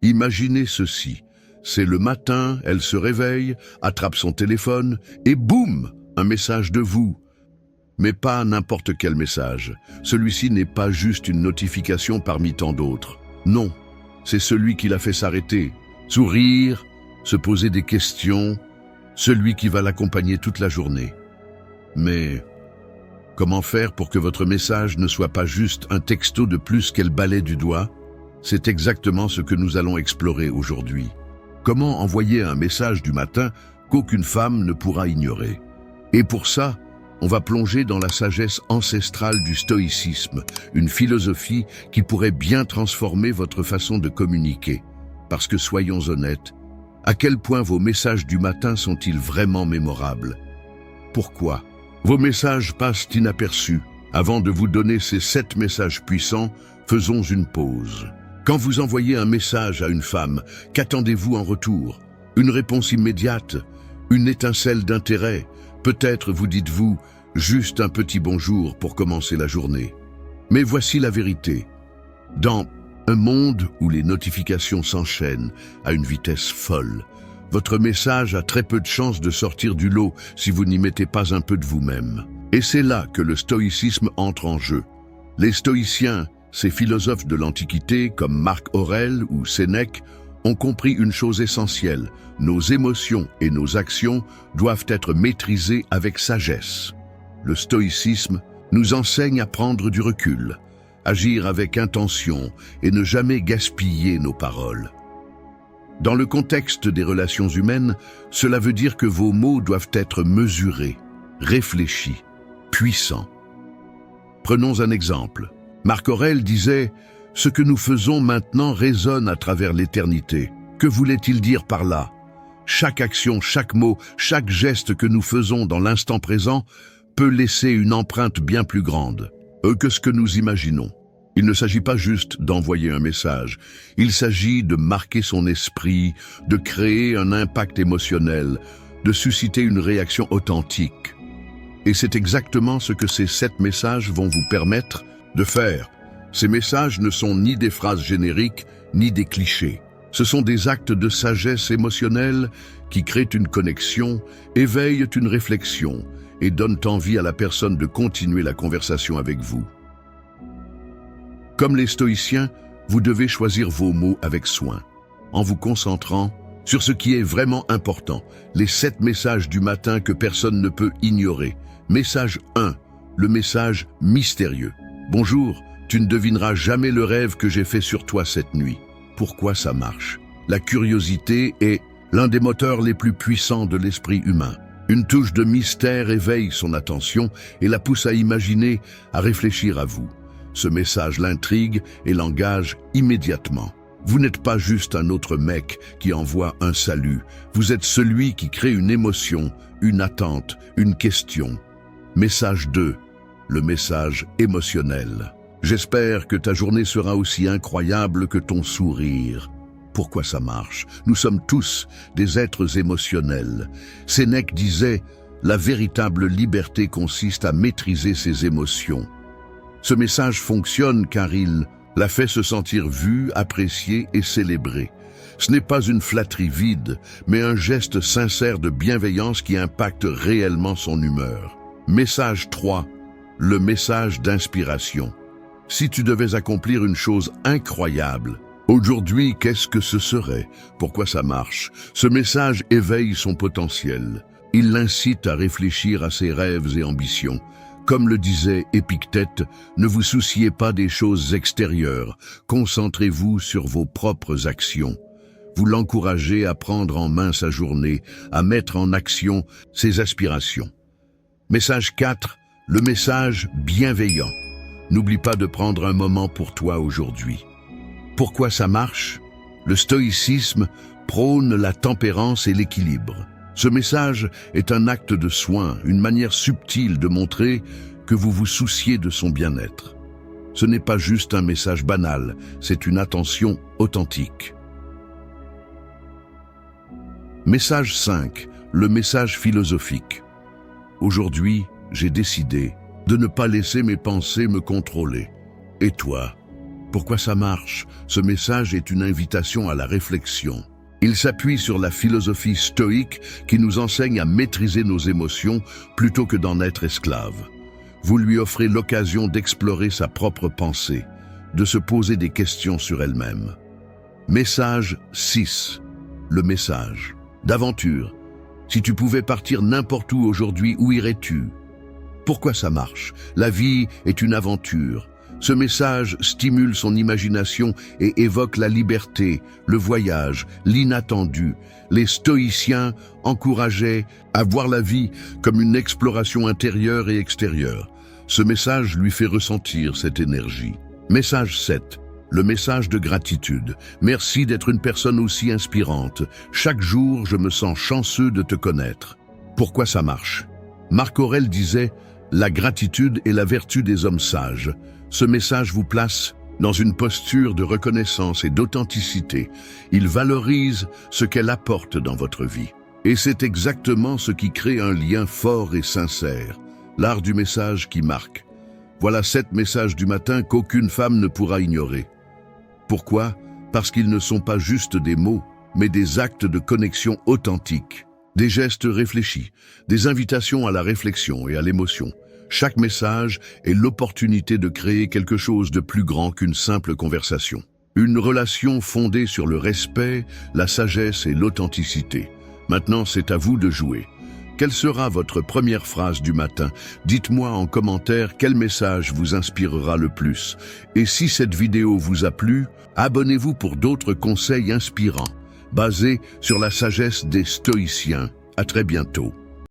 Imaginez ceci. C'est le matin, elle se réveille, attrape son téléphone et boum, un message de vous. Mais pas n'importe quel message. Celui-ci n'est pas juste une notification parmi tant d'autres. Non, c'est celui qui l'a fait s'arrêter, sourire, se poser des questions, celui qui va l'accompagner toute la journée. Mais comment faire pour que votre message ne soit pas juste un texto de plus qu'elle balaie du doigt? C'est exactement ce que nous allons explorer aujourd'hui. Comment envoyer un message du matin qu'aucune femme ne pourra ignorer? Et pour ça, on va plonger dans la sagesse ancestrale du stoïcisme, une philosophie qui pourrait bien transformer votre façon de communiquer. Parce que soyons honnêtes, à quel point vos messages du matin sont-ils vraiment mémorables? Pourquoi? Vos messages passent inaperçus. Avant de vous donner ces 7 messages puissants, faisons une pause. Quand vous envoyez un message à une femme, qu'attendez-vous en retour? Une réponse immédiate? Une étincelle d'intérêt? Peut-être vous dites-vous juste un petit bonjour pour commencer la journée. Mais voici la vérité. Dans un monde où les notifications s'enchaînent à une vitesse folle, votre message a très peu de chances de sortir du lot si vous n'y mettez pas un peu de vous-même. Et c'est là que le stoïcisme entre en jeu. Les stoïciens, ces philosophes de l'Antiquité comme Marc Aurèle ou Sénèque, ont compris une chose essentielle. Nos émotions et nos actions doivent être maîtrisées avec sagesse. Le stoïcisme nous enseigne à prendre du recul, agir avec intention et ne jamais gaspiller nos paroles. Dans le contexte des relations humaines, cela veut dire que vos mots doivent être mesurés, réfléchis, puissants. Prenons un exemple. Marc Aurèle disait « Ce que nous faisons maintenant résonne à travers l'éternité. Que voulait-il dire par là? Chaque action, chaque mot, chaque geste que nous faisons dans l'instant présent peut laisser une empreinte bien plus grande que ce que nous imaginons. Il ne s'agit pas juste d'envoyer un message, il s'agit de marquer son esprit, de créer un impact émotionnel, de susciter une réaction authentique. Et c'est exactement ce que ces 7 messages vont vous permettre de faire. Ces messages ne sont ni des phrases génériques, ni des clichés. Ce sont des actes de sagesse émotionnelle qui créent une connexion, éveillent une réflexion et donnent envie à la personne de continuer la conversation avec vous. Comme les stoïciens, vous devez choisir vos mots avec soin, en vous concentrant sur ce qui est vraiment important, les 7 messages du matin que personne ne peut ignorer. Message 1, le message mystérieux. Bonjour, tu ne devineras jamais le rêve que j'ai fait sur toi cette nuit. Pourquoi ça marche? La curiosité est l'un des moteurs les plus puissants de l'esprit humain. Une touche de mystère éveille son attention et la pousse à imaginer, à réfléchir à vous. Ce message l'intrigue et l'engage immédiatement. Vous n'êtes pas juste un autre mec qui envoie un salut. Vous êtes celui qui crée une émotion, une attente, une question. Message 2, le message émotionnel. J'espère que ta journée sera aussi incroyable que ton sourire. Pourquoi ça marche? Nous sommes tous des êtres émotionnels. Sénèque disait « La véritable liberté consiste à maîtriser ses émotions ». Ce message fonctionne car il la fait se sentir vue, appréciée et célébrée. Ce n'est pas une flatterie vide, mais un geste sincère de bienveillance qui impacte réellement son humeur. Message 3, le message d'inspiration. Si tu devais accomplir une chose incroyable, aujourd'hui, qu'est-ce que ce serait? Pourquoi ça marche? Ce message éveille son potentiel. Il l'incite à réfléchir à ses rêves et ambitions. Comme le disait Épictète, ne vous souciez pas des choses extérieures, concentrez-vous sur vos propres actions. Vous l'encouragez à prendre en main sa journée, à mettre en action ses aspirations. Message 4, le message bienveillant. N'oublie pas de prendre un moment pour toi aujourd'hui. Pourquoi ça marche? Le stoïcisme prône la tempérance et l'équilibre. Ce message est un acte de soin, une manière subtile de montrer que vous vous souciez de son bien-être. Ce n'est pas juste un message banal, c'est une attention authentique. Message 5, le message philosophique. Aujourd'hui, j'ai décidé de ne pas laisser mes pensées me contrôler. Et toi? Pourquoi ça marche? Ce message est une invitation à la réflexion. Il s'appuie sur la philosophie stoïque qui nous enseigne à maîtriser nos émotions plutôt que d'en être esclave. Vous lui offrez l'occasion d'explorer sa propre pensée, de se poser des questions sur elle-même. Message 6. Le message. D'aventure. Si tu pouvais partir n'importe où aujourd'hui, où irais-tu? Pourquoi ça marche? La vie est une aventure. Ce message stimule son imagination et évoque la liberté, le voyage, l'inattendu. Les stoïciens encourageaient à voir la vie comme une exploration intérieure et extérieure. Ce message lui fait ressentir cette énergie. Message 7. Le message de gratitude. Merci d'être une personne aussi inspirante. Chaque jour, je me sens chanceux de te connaître. Pourquoi ça marche? Marc Aurèle disait « La gratitude est la vertu des hommes sages ». Ce message vous place dans une posture de reconnaissance et d'authenticité. Il valorise ce qu'elle apporte dans votre vie. Et c'est exactement ce qui crée un lien fort et sincère. L'art du message qui marque. Voilà 7 messages du matin qu'aucune femme ne pourra ignorer. Pourquoi? Parce qu'ils ne sont pas juste des mots, mais des actes de connexion authentiques, des gestes réfléchis, des invitations à la réflexion et à l'émotion. Chaque message est l'opportunité de créer quelque chose de plus grand qu'une simple conversation. Une relation fondée sur le respect, la sagesse et l'authenticité. Maintenant, c'est à vous de jouer. Quelle sera votre première phrase du matin? Dites-moi en commentaire quel message vous inspirera le plus. Et si cette vidéo vous a plu, abonnez-vous pour d'autres conseils inspirants, basés sur la sagesse des stoïciens. À très bientôt.